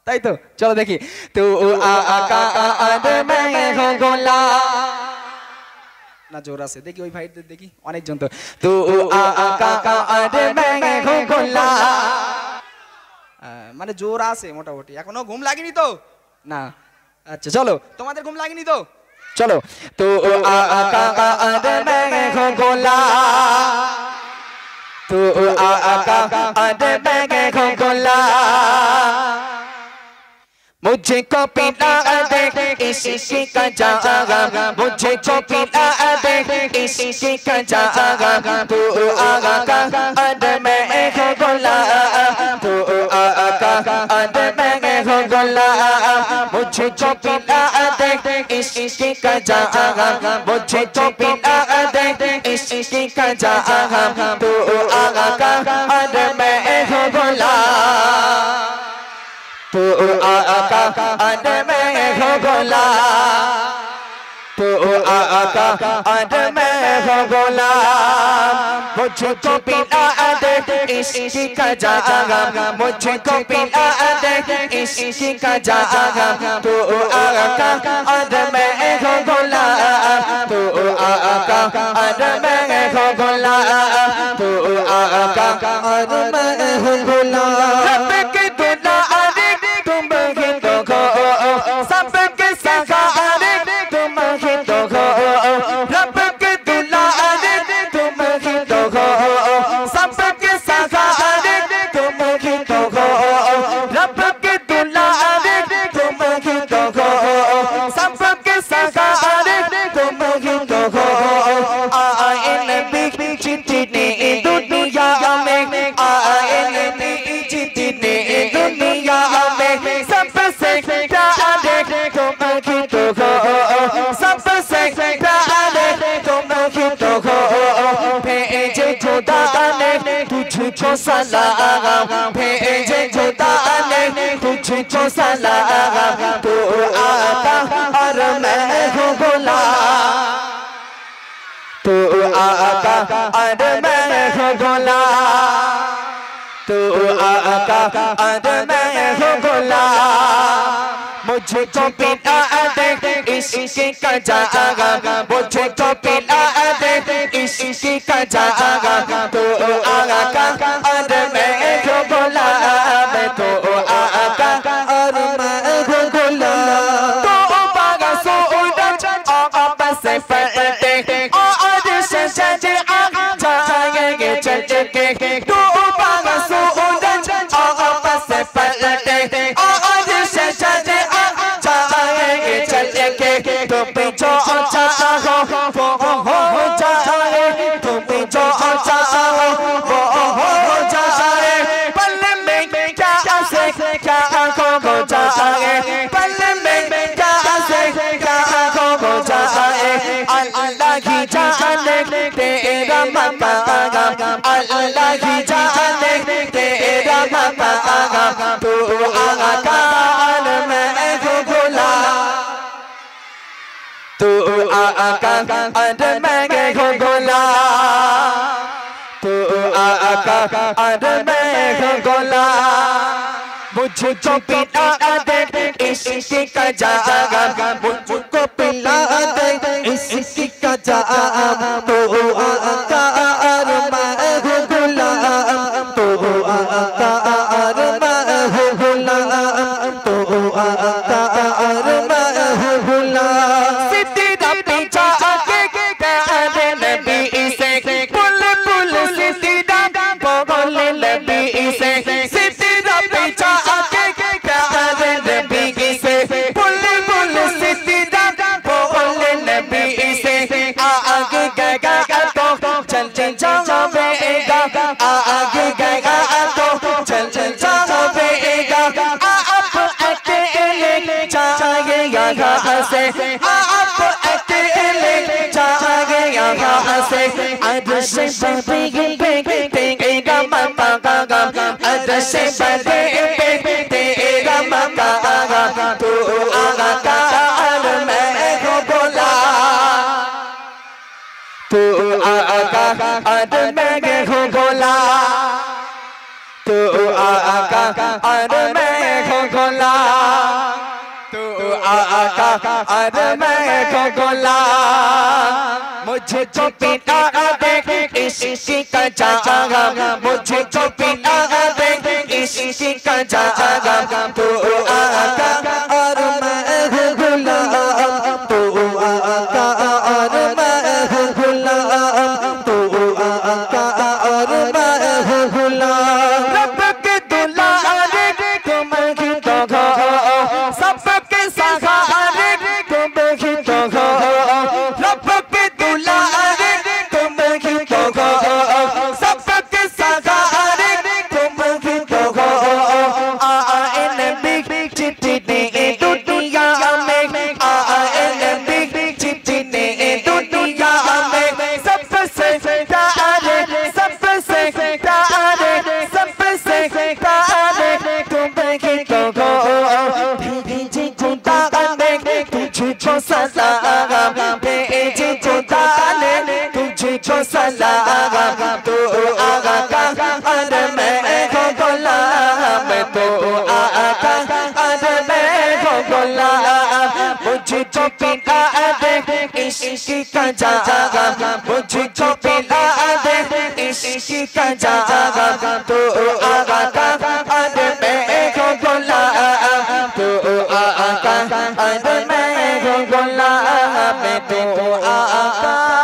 তাই তো, চলো দেখি। তু আকাশ में हो गोला, না জোর আছে দেখি ওই ভাইদের দেখি অনেকজন তো। তু আকাশ में हो गोला, মানে জোর আছে মোটামুটি। এখনো ঘুম লাগেনি তো? না, আচ্ছা চলো, তোমাদের ঘুম লাগেনি তো? চলো। তু আকাশ में हो गोला, तू आकाश में हो गोला, मुझको पिला दे इसी का जाम, मुझको पिला दे इसी का जाम, तू आकाश में हो गोला, तू आकाश में हो गोला, मुझको पिला दे इसी का जाम, मुझको पिला दे इसी का जाम, तू आकाश में हो गोला, तू आकाश में हो गोला, तू आकाश में हो गोला, मुझको पिला दे इसी का जाम, मुझको पिला दे इसी का जाम, तू आकाश में हो गोला, तू आकाश में हो गोला, तू आकाश में हो गोला, सबके दुलारे तुम ही तो हो, सबके सहारे तुम ही तो हो, रब के दुलारे तुम ही तो हो, सबके सहारे तुम ही तो हो, रब के दुलारे तुम ही तो हो, सबके सहारे तुम ही तो हो, आए नबी जितने दुनिया में, आए नबी जितने दुनिया में, सबसे प्यारे तुम ही तो हो, सबसे प्यारे तुम ही तो हो, भेजे खुदा ने तुझको सलाम, भेजे खुदा ने तुझको सलाम, तू आकाश में हो गोला, तू आकाश में हो गोला, तू आकाश में हो गोला, मुझको पिला दे इसी का जाम, मुझको पिला दे इसी का जाम, तू आकाश में हो गोला, मैं तो आकाश में हो गोला, तो बागा सूरज आपस से पलटे और से सजे जाएंगे चल के, तो बागा सूरज आपस से पलटे और से सजे जाएंगे चल के, तुम जो चाहो वो हो जाए, तुम जो चाहो वो हो जाए, पल में क्या से क्या हो जाए, पल में क्या से क्या हो जाए, अल्लाह ही जाने तेरा मकाम, अल्लाह ही जाने तेरा मकाम, तू आकाश में हो गोला, तू आकाश में हो गोला, तू आकाश में हो गोला, मुझको पिला दे इसी का जाम, मुझको पिला दे इसी का जाम, तू आकाश में हो गोला, तू आकाश में हो गोला, तू आकाश में हो गोला, सिद्दीक़ पीछा के प्यारे नबी से, पुल पुल सिद्दीक़ बोल नबी से, सिद्दीक़ पीछा के प्यारे नबी से, पुल पुल सिद्दीक़ बोल नबी से, आगे गया तो चल चल जावेगा, आगे गया तो चल चल जावेगा, आप अकेले जाए यहाँ से, आप अकेले जाए यहाँ से, अदर्श बदे पे तेरा मकाम, अदर्श बदे पे तेरा मकाम, तू आकाश में हो गोला, तू आकाश में हो गोला, तू आकाश में हो गोला, गुलाम तू आका और मैं हो गुलाम मुझे जो पिता देख इसी का जागा मुझे जो पिता देख इसी का जागा तू आका और मैं हो गुलाम तू आका और मैं हो गुलाम तू आका और मैं हो गुलाम रब के दुलारे तुम ही तो हो सबके सहारे तुम ही तो हो रब के दुलारे तुम ही तो हो सबके सहारे तुम ही तो हो आए नबी चिट्ठी दे दुनिया में आए नबी चिट्ठी दे दुनिया में सबसे प्यारे सबसे प्यारे सबसे प्यारे तुम ही तो हो भेजी खुदा ने तुझको सलाम भेजी खुदा ने तुझको सलाम तू आका और मैं हो गुलाम तू आका और मैं हो गुलाम मुझे जो पिता दे इसी का जागा मुझे जो पिता दे इसी का जागा तू आका और मैं हो गुलाम तू आका और मैं हो गुलाम तू आका